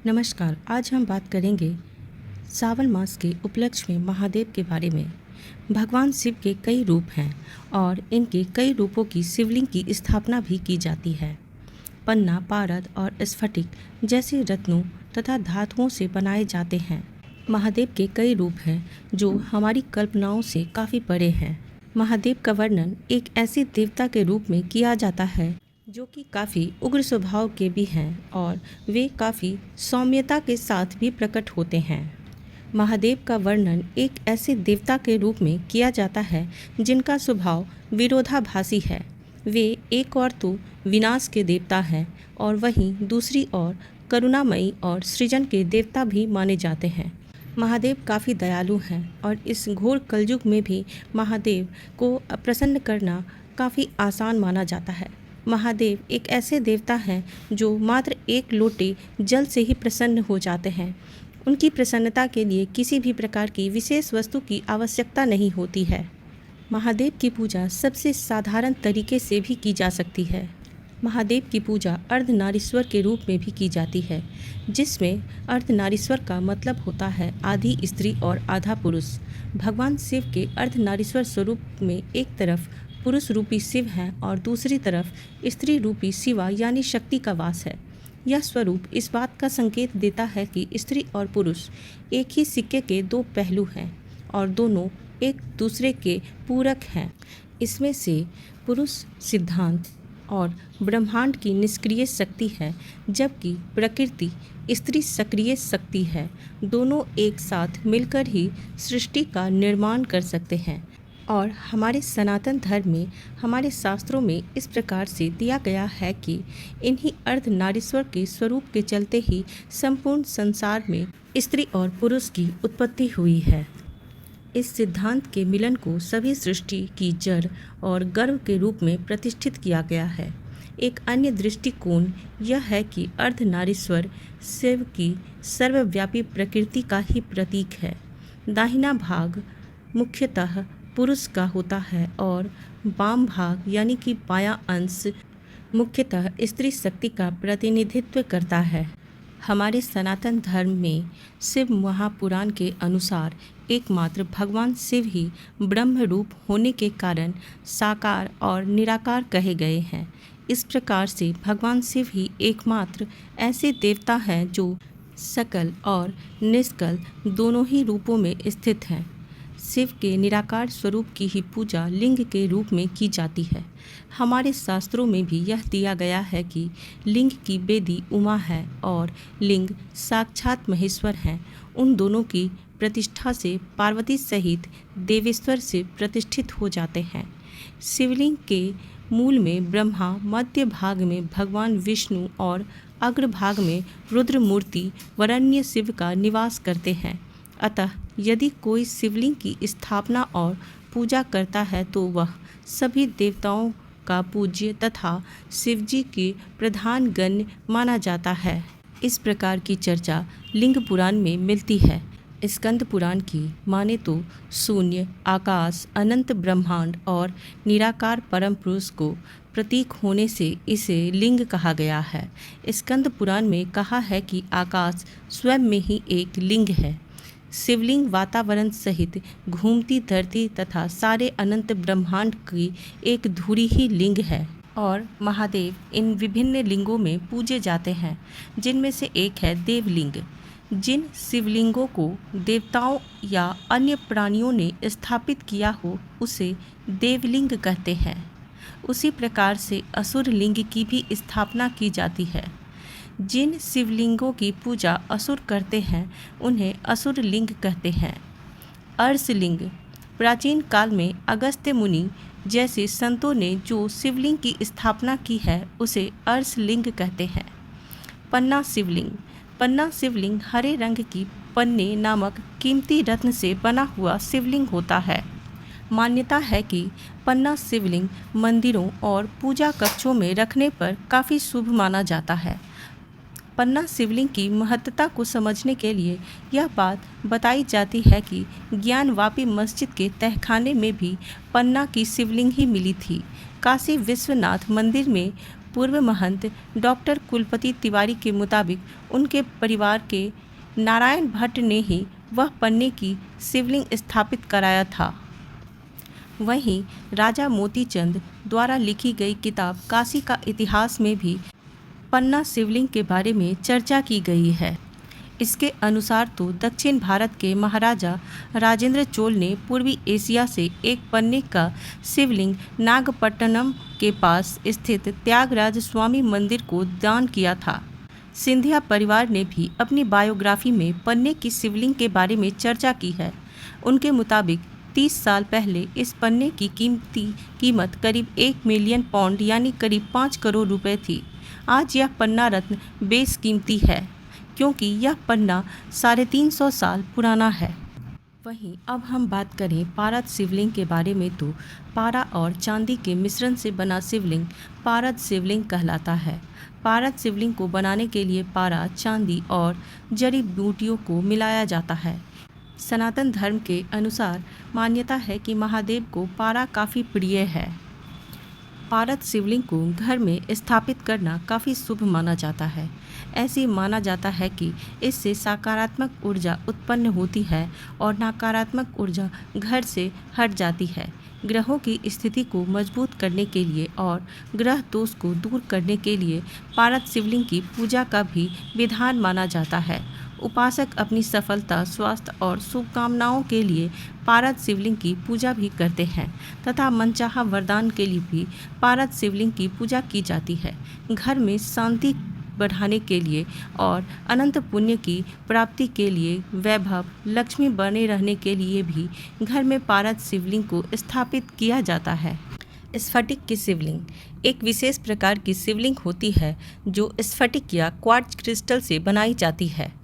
नमस्कार। आज हम बात करेंगे सावन मास के उपलक्ष्य में महादेव के बारे में। भगवान शिव के कई रूप हैं और इनके कई रूपों की शिवलिंग की स्थापना भी की जाती है। पन्ना, पारद और स्फटिक जैसे रत्नों तथा धातुओं से बनाए जाते हैं। महादेव के कई रूप हैं जो हमारी कल्पनाओं से काफ़ी परे हैं। महादेव का वर्णन एक ऐसे देवता के रूप में किया जाता है जो कि काफ़ी उग्र स्वभाव के भी हैं और वे काफ़ी सौम्यता के साथ भी प्रकट होते हैं। महादेव का वर्णन एक ऐसे देवता के रूप में किया जाता है जिनका स्वभाव विरोधाभासी है। वे एक ओर तो विनाश के देवता हैं और वहीं दूसरी ओर करुणामयी और सृजन के देवता भी माने जाते हैं। महादेव काफ़ी दयालु हैं और इस घोर कलयुग में भी महादेव को प्रसन्न करना काफ़ी आसान माना जाता है। महादेव एक ऐसे देवता हैं जो मात्र एक लोटे जल से ही प्रसन्न हो जाते हैं। उनकी प्रसन्नता के लिए किसी भी प्रकार की विशेष वस्तु की आवश्यकता नहीं होती है। महादेव की पूजा सबसे साधारण तरीके से भी की जा सकती है। महादेव की पूजा अर्धनारीश्वर के रूप में भी की जाती है, जिसमें अर्धनारीश्वर का मतलब होता है आधी स्त्री और आधा पुरुष। भगवान शिव के अर्धनारीश्वर स्वरूप में एक तरफ पुरुष रूपी शिव हैं और दूसरी तरफ स्त्री रूपी शिवा यानी शक्ति का वास है। यह स्वरूप इस बात का संकेत देता है कि स्त्री और पुरुष एक ही सिक्के के दो पहलू हैं और दोनों एक दूसरे के पूरक हैं। इसमें से पुरुष सिद्धांत और ब्रह्मांड की निष्क्रिय शक्ति है, जबकि प्रकृति स्त्री सक्रिय शक्ति है। दोनों एक साथ मिलकर ही सृष्टि का निर्माण कर सकते हैं और हमारे सनातन धर्म में, हमारे शास्त्रों में इस प्रकार से दिया गया है कि इन्हीं अर्धनारीश्वर के स्वरूप के चलते ही संपूर्ण संसार में स्त्री और पुरुष की उत्पत्ति हुई है। इस सिद्धांत के मिलन को सभी सृष्टि की जड़ और गर्भ के रूप में प्रतिष्ठित किया गया है। एक अन्य दृष्टिकोण यह है कि अर्धनारीश्वर शिव की सर्वव्यापी प्रकृति का ही प्रतीक है। दाहिना भाग मुख्यतः पुरुष का होता है और वाम भाग यानी कि बायां अंश मुख्यतः स्त्री शक्ति का प्रतिनिधित्व करता है। हमारे सनातन धर्म में शिव महापुराण के अनुसार एकमात्र भगवान शिव ही ब्रह्म रूप होने के कारण साकार और निराकार कहे गए हैं। इस प्रकार से भगवान शिव ही एकमात्र ऐसे देवता हैं जो सकल और निष्कल दोनों ही रूपों में स्थित हैं। शिव के निराकार स्वरूप की ही पूजा लिंग के रूप में की जाती है। हमारे शास्त्रों में भी यह दिया गया है कि लिंग की वेदी उमा है और लिंग साक्षात महेश्वर हैं। उन दोनों की प्रतिष्ठा से पार्वती सहित देवेश्वर से प्रतिष्ठित हो जाते हैं। शिवलिंग के मूल में ब्रह्मा, मध्य भाग में भगवान विष्णु और अग्रभाग में रुद्र मूर्ति वरण्य शिव का निवास करते हैं। अतः यदि कोई शिवलिंग की स्थापना और पूजा करता है तो वह सभी देवताओं का पूज्य तथा शिवजी के प्रधान गण्य माना जाता है। इस प्रकार की चर्चा लिंग पुराण में मिलती है। स्कंद पुराण की माने तो शून्य, आकाश, अनंत ब्रह्मांड और निराकार परम पुरुष को प्रतीक होने से इसे लिंग कहा गया है। स्कंद पुराण में कहा है कि आकाश स्वयं में ही एक लिंग है। शिवलिंग वातावरण सहित घूमती धरती तथा सारे अनंत ब्रह्मांड की एक धुरी ही लिंग है और महादेव इन विभिन्न लिंगों में पूजे जाते हैं, जिनमें से एक है देवलिंग। जिन शिवलिंगों को देवताओं या अन्य प्राणियों ने स्थापित किया हो उसे देवलिंग कहते हैं। उसी प्रकार से असुर लिंग की भी स्थापना की जाती है। जिन शिवलिंगों की पूजा असुर करते हैं उन्हें असुर लिंग कहते हैं। अर्शलिंग प्राचीन काल में अगस्त्य मुनि जैसे संतों ने जो शिवलिंग की स्थापना की है उसे अर्शलिंग कहते हैं। पन्ना शिवलिंग पन्ना शिवलिंग हरे रंग की पन्ने नामक कीमती रत्न से बना हुआ शिवलिंग होता है। मान्यता है कि पन्ना शिवलिंग मंदिरों और पूजा कक्षों में रखने पर काफ़ी शुभ माना जाता है। पन्ना शिवलिंग की महत्ता को समझने के लिए यह बात बताई जाती है कि ज्ञानवापी मस्जिद के तहखाने में भी पन्ना की शिवलिंग ही मिली थी। काशी विश्वनाथ मंदिर में पूर्व महंत डॉक्टर कुलपति तिवारी के मुताबिक उनके परिवार के नारायण भट्ट ने ही वह पन्ने की शिवलिंग स्थापित कराया था। वहीं राजा मोतीचंद द्वारा लिखी गई किताब काशी का इतिहास में भी पन्ना शिवलिंग के बारे में चर्चा की गई है। इसके अनुसार तो दक्षिण भारत के महाराजा राजेंद्र चोल ने पूर्वी एशिया से एक पन्ने का शिवलिंग नागपट्टनम के पास स्थित त्यागराज स्वामी मंदिर को दान किया था। सिंधिया परिवार ने भी अपनी बायोग्राफी में पन्ने की शिवलिंग के बारे में चर्चा की है। उनके मुताबिक 30 साल पहले इस पन्ने की कीमत करीब 1 मिलियन पाउंड यानी करीब 5 करोड़ रुपए थी। आज यह पन्ना रत्न बेशकीमती है क्योंकि यह पन्ना 350 साल पुराना है। वहीं अब हम बात करें पारद शिवलिंग के बारे में तो पारा और चांदी के मिश्रण से बना शिवलिंग पारद शिवलिंग कहलाता है। पारद शिवलिंग को बनाने के लिए पारा, चांदी और जड़ी बूटियों को मिलाया जाता है। सनातन धर्म के अनुसार मान्यता है कि महादेव को पारा काफ़ी प्रिय है। पारद शिवलिंग को घर में स्थापित करना काफ़ी शुभ माना जाता है। ऐसे माना जाता है कि इससे सकारात्मक ऊर्जा उत्पन्न होती है और नकारात्मक ऊर्जा घर से हट जाती है। ग्रहों की स्थिति को मजबूत करने के लिए और ग्रह दोष को दूर करने के लिए पारद शिवलिंग की पूजा का भी विधान माना जाता है। उपासक अपनी सफलता, स्वास्थ्य और शुभकामनाओं के लिए पारद शिवलिंग की पूजा भी करते हैं तथा मनचाहा वरदान के लिए भी पारद शिवलिंग की पूजा की जाती है। घर में शांति बढ़ाने के लिए और अनंत पुण्य की प्राप्ति के लिए, वैभव लक्ष्मी बने रहने के लिए भी घर में पारद शिवलिंग को स्थापित किया जाता है। स्फटिक की शिवलिंग एक विशेष प्रकार की शिवलिंग होती है जो स्फटिक या क्वार्ट्ज क्रिस्टल से बनाई जाती है।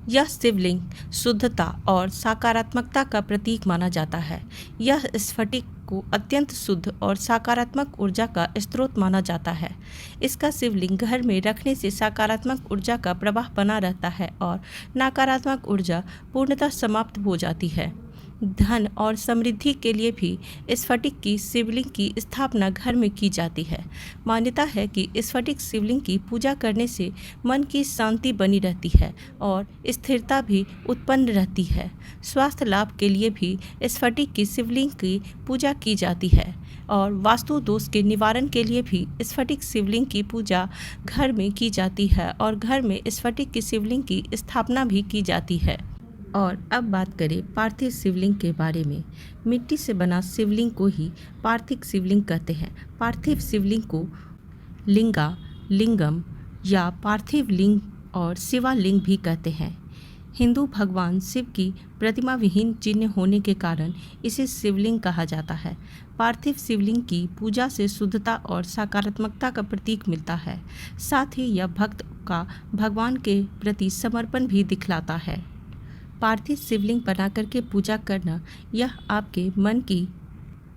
यह शिवलिंग शुद्धता और सकारात्मकता का प्रतीक माना जाता है। यह स्फटिक को अत्यंत शुद्ध और सकारात्मक ऊर्जा का स्रोत माना जाता है। इसका शिवलिंग घर में रखने से सकारात्मक ऊर्जा का प्रवाह बना रहता है और नकारात्मक ऊर्जा पूर्णतः समाप्त हो जाती है। धन और समृद्धि के लिए भी स्फटिक की शिवलिंग की स्थापना घर में की जाती है। मान्यता है कि स्फटिक शिवलिंग की पूजा करने से मन की शांति बनी रहती है और स्थिरता भी उत्पन्न रहती है। स्वास्थ्य लाभ के लिए भी स्फटिक की शिवलिंग की पूजा की जाती है और वास्तु दोष के निवारण के लिए भी स्फटिक शिवलिंग की पूजा घर में की जाती है और घर में स्फटिक की शिवलिंग की स्थापना भी की जाती है। और अब बात करें पार्थिव शिवलिंग के बारे में। मिट्टी से बना शिवलिंग को ही पार्थिव शिवलिंग कहते हैं। पार्थिव शिवलिंग को लिंगा, लिंगम या पार्थिव लिंग और शिवालिंग भी कहते हैं। हिंदू भगवान शिव की प्रतिमा विहीन चिन्ह होने के कारण इसे शिवलिंग कहा जाता है। पार्थिव शिवलिंग की पूजा से शुद्धता और सकारात्मकता का प्रतीक मिलता है। साथ ही यह भक्त का भगवान के प्रति समर्पण भी दिखलाता है। पार्थिव शिवलिंग बना करके पूजा करना यह आपके मन की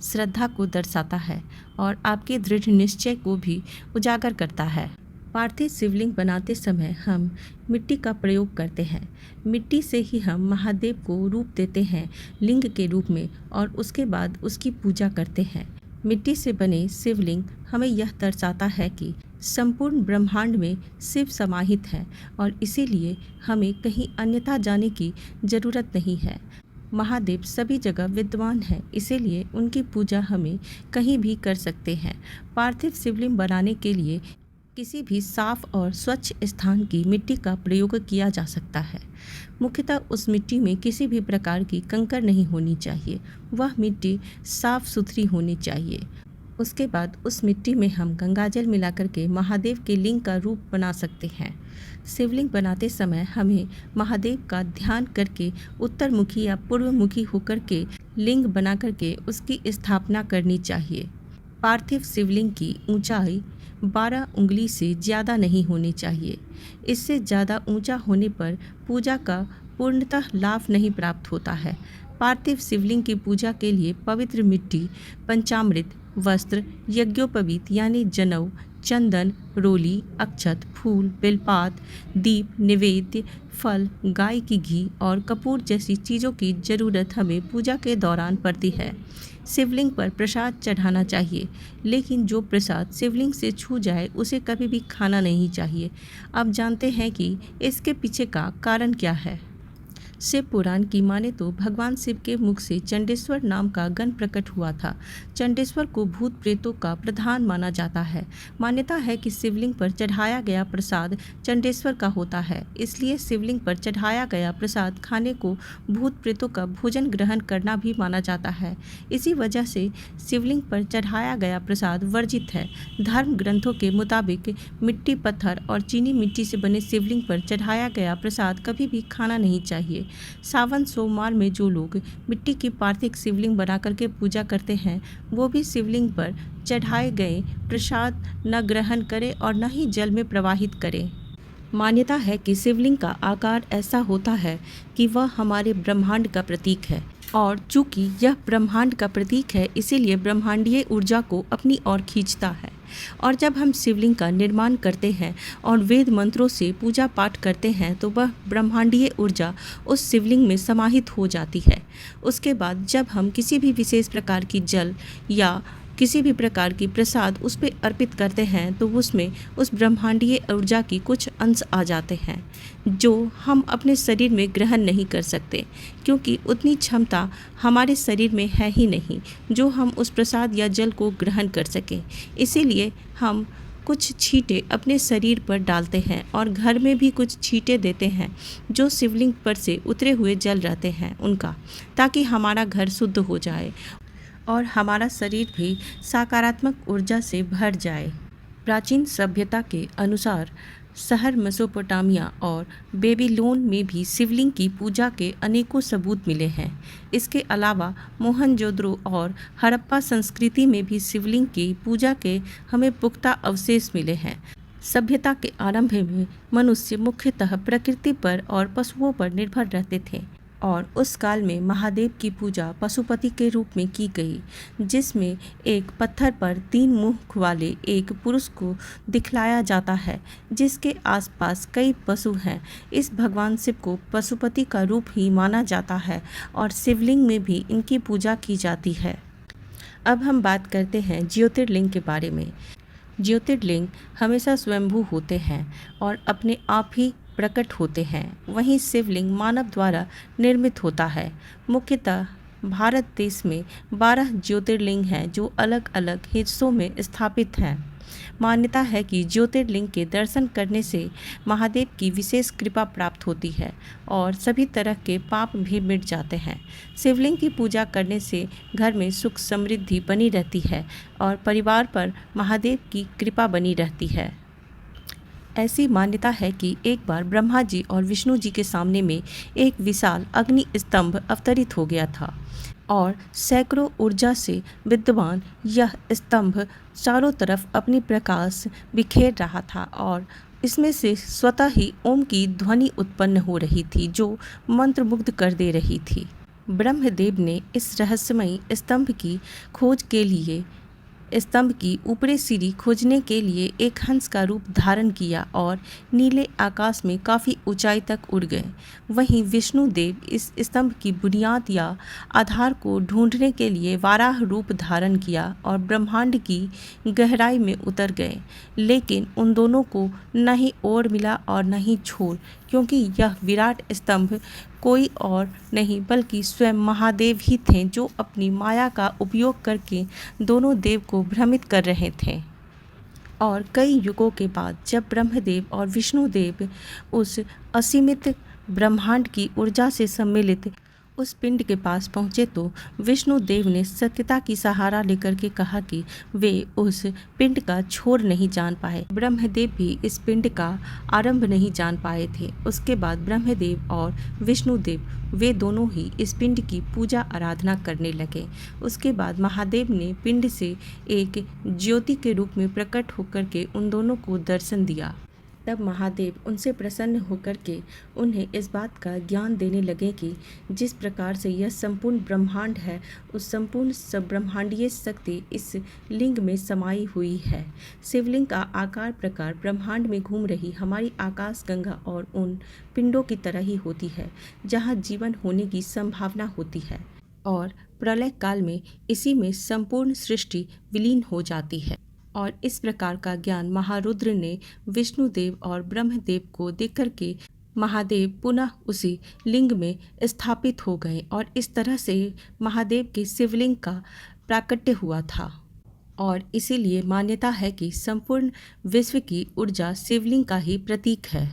श्रद्धा को दर्शाता है और आपके दृढ़ निश्चय को भी उजागर करता है। पार्थिव शिवलिंग बनाते समय हम मिट्टी का प्रयोग करते हैं। मिट्टी से ही हम महादेव को रूप देते हैं लिंग के रूप में और उसके बाद उसकी पूजा करते हैं। मिट्टी से बने शिवलिंग हमें यह दर्शाता है कि संपूर्ण ब्रह्मांड में शिव समाहित है और इसीलिए हमें कहीं अन्यथा जाने की जरूरत नहीं है। महादेव सभी जगह विद्यमान है, इसीलिए उनकी पूजा हमें कहीं भी कर सकते हैं। पार्थिव शिवलिंग बनाने के लिए किसी भी साफ और स्वच्छ स्थान की मिट्टी का प्रयोग किया जा सकता है। मुख्यतः उस मिट्टी में किसी भी प्रकार की कंकड़ नहीं होनी चाहिए। वह मिट्टी साफ सुथरी होनी चाहिए। उसके बाद उस मिट्टी में हम गंगाजल मिलाकर के महादेव के लिंग का रूप बना सकते हैं। शिवलिंग बनाते समय हमें महादेव का ध्यान करके उत्तरमुखी या पूर्वमुखी होकर के लिंग बना करके उसकी स्थापना करनी चाहिए। पार्थिव शिवलिंग की ऊंचाई 12 उंगली से ज़्यादा नहीं होनी चाहिए। इससे ज़्यादा ऊंचा होने पर पूजा का पूर्णतः लाभ नहीं प्राप्त होता है। पार्थिव शिवलिंग की पूजा के लिए पवित्र मिट्टी, पंचामृत, वस्त्र, यज्ञोपवीत यानी जनेऊ, चंदन, रोली, अक्षत, फूल, बेलपात, दीप, निवेद्य, फल, गाय की घी और कपूर जैसी चीज़ों की ज़रूरत हमें पूजा के दौरान पड़ती है। शिवलिंग पर प्रसाद चढ़ाना चाहिए, लेकिन जो प्रसाद शिवलिंग से छू जाए उसे कभी भी खाना नहीं चाहिए। अब जानते हैं कि इसके पीछे का कारण क्या है। शिव पुराण की माने तो भगवान शिव के मुख से चंडेश्वर नाम का गण प्रकट हुआ था। चंडेश्वर को भूत प्रेतों का प्रधान माना जाता है। मान्यता है कि शिवलिंग पर चढ़ाया गया प्रसाद चंडेश्वर का होता है, इसलिए शिवलिंग पर चढ़ाया गया प्रसाद खाने को भूत प्रेतों का भोजन ग्रहण करना भी माना जाता है। इसी वजह से शिवलिंग पर चढ़ाया गया प्रसाद वर्जित है। धर्म ग्रंथों के मुताबिक मिट्टी, पत्थर और चीनी मिट्टी से बने शिवलिंग पर चढ़ाया गया प्रसाद कभी भी खाना नहीं चाहिए। सावन सोमवार में जो लोग मिट्टी की पार्थिव शिवलिंग बना करके पूजा करते हैं, वो भी शिवलिंग पर चढ़ाए गए प्रसाद न ग्रहण करें और न ही जल में प्रवाहित करें। मान्यता है कि शिवलिंग का आकार ऐसा होता है कि वह हमारे ब्रह्मांड का प्रतीक है, और चूंकि यह ब्रह्मांड का प्रतीक है, इसीलिए ब्रह्मांडीय ऊर्जा को अपनी ओर खींचता है। और जब हम शिवलिंग का निर्माण करते हैं और वेद मंत्रों से पूजा पाठ करते हैं, तो वह ब्रह्मांडीय ऊर्जा उस शिवलिंग में समाहित हो जाती है। उसके बाद जब हम किसी भी विशेष प्रकार की जल या किसी भी प्रकार की प्रसाद उस पर अर्पित करते हैं, तो उसमें उस ब्रह्मांडीय ऊर्जा की कुछ अंश आ जाते हैं जो हम अपने शरीर में ग्रहण नहीं कर सकते, क्योंकि उतनी क्षमता हमारे शरीर में है ही नहीं जो हम उस प्रसाद या जल को ग्रहण कर सकें। इसीलिए हम कुछ छींटे अपने शरीर पर डालते हैं और घर में भी कुछ छींटे देते हैं जो शिवलिंग पर से उतरे हुए जल रहते हैं उनका, ताकि हमारा घर शुद्ध हो जाए और हमारा शरीर भी सकारात्मक ऊर्जा से भर जाए। प्राचीन सभ्यता के अनुसार शहर मेसोपोटामिया और बेबीलोन में भी शिवलिंग की पूजा के अनेकों सबूत मिले हैं। इसके अलावा मोहनजोदड़ो और हड़प्पा संस्कृति में भी शिवलिंग की पूजा के हमें पुख्ता अवशेष मिले हैं। सभ्यता के आरंभ में मनुष्य मुख्यतः प्रकृति पर और पशुओं पर निर्भर रहते थे, और उस काल में महादेव की पूजा पशुपति के रूप में की गई, जिसमें एक पत्थर पर 3 मुख वाले एक पुरुष को दिखलाया जाता है जिसके आसपास कई पशु हैं। इस भगवान शिव को पशुपति का रूप ही माना जाता है और शिवलिंग में भी इनकी पूजा की जाती है। अब हम बात करते हैं ज्योतिर्लिंग के बारे में। ज्योतिर्लिंग हमेशा स्वयंभू होते हैं और अपने आप ही प्रकट होते हैं। वहीं शिवलिंग मानव द्वारा निर्मित होता है। मुख्यतः भारत देश में 12 ज्योतिर्लिंग हैं जो अलग अलग हिस्सों में स्थापित हैं। मान्यता है कि ज्योतिर्लिंग के दर्शन करने से महादेव की विशेष कृपा प्राप्त होती है और सभी तरह के पाप भी मिट जाते हैं। शिवलिंग की पूजा करने से घर में सुख समृद्धि बनी रहती है और परिवार पर महादेव की कृपा बनी रहती है। ऐसी मान्यता है कि एक बार ब्रह्मा जी और विष्णु जी के सामने में एक विशाल अग्नि स्तंभ अवतरित हो गया था और सैकड़ों ऊर्जा से विद्यमान यह स्तंभ चारों तरफ अपनी प्रकाश बिखेर रहा था और इसमें से स्वतः ही ओम की ध्वनि उत्पन्न हो रही थी जो मंत्रमुग्ध कर दे रही थी। ब्रह्मदेव ने इस रहस्यमयी स्तंभ की खोज के लिए स्तंभ की ऊपरी सीढ़ी खोजने के लिए एक हंस का रूप धारण किया और नीले आकाश में काफ़ी ऊंचाई तक उड़ गए। वहीं विष्णु देव इस स्तंभ की बुनियाद या आधार को ढूंढने के लिए वाराह रूप धारण किया और ब्रह्मांड की गहराई में उतर गए, लेकिन उन दोनों को न ही ओर मिला और न ही छोर, क्योंकि यह विराट स्तंभ कोई और नहीं बल्कि स्वयं महादेव ही थे जो अपनी माया का उपयोग करके दोनों देव को भ्रमित कर रहे थे। और कई युगों के बाद जब ब्रह्मदेव और विष्णुदेव उस असीमित ब्रह्मांड की ऊर्जा से सम्मिलित उस पिंड के पास पहुँचे तो विष्णुदेव ने सत्यता की सहारा लेकर के कहा कि वे उस पिंड का छोर नहीं जान पाए। ब्रह्मदेव भी इस पिंड का आरंभ नहीं जान पाए थे। उसके बाद ब्रह्मदेव और विष्णुदेव वे दोनों ही इस पिंड की पूजा आराधना करने लगे। उसके बाद महादेव ने पिंड से एक ज्योति के रूप में प्रकट होकर के उन दोनों को दर्शन दिया। तब महादेव उनसे प्रसन्न होकर के उन्हें इस बात का ज्ञान देने लगे कि जिस प्रकार से यह संपूर्ण ब्रह्मांड है, उस संपूर्ण ब्रह्मांडीय शक्ति इस लिंग में समाई हुई है। शिवलिंग का आकार प्रकार ब्रह्मांड में घूम रही हमारी आकाश गंगा और उन पिंडों की तरह ही होती है जहाँ जीवन होने की संभावना होती है, और प्रलय काल में इसी में संपूर्ण सृष्टि विलीन हो जाती है। और इस प्रकार का ज्ञान महारुद्र ने विष्णुदेव और ब्रह्मदेव को देकर के महादेव पुनः उसी लिंग में स्थापित हो गए, और इस तरह से महादेव के शिवलिंग का प्राकट्य हुआ था। और इसीलिए मान्यता है कि संपूर्ण विश्व की ऊर्जा शिवलिंग का ही प्रतीक है।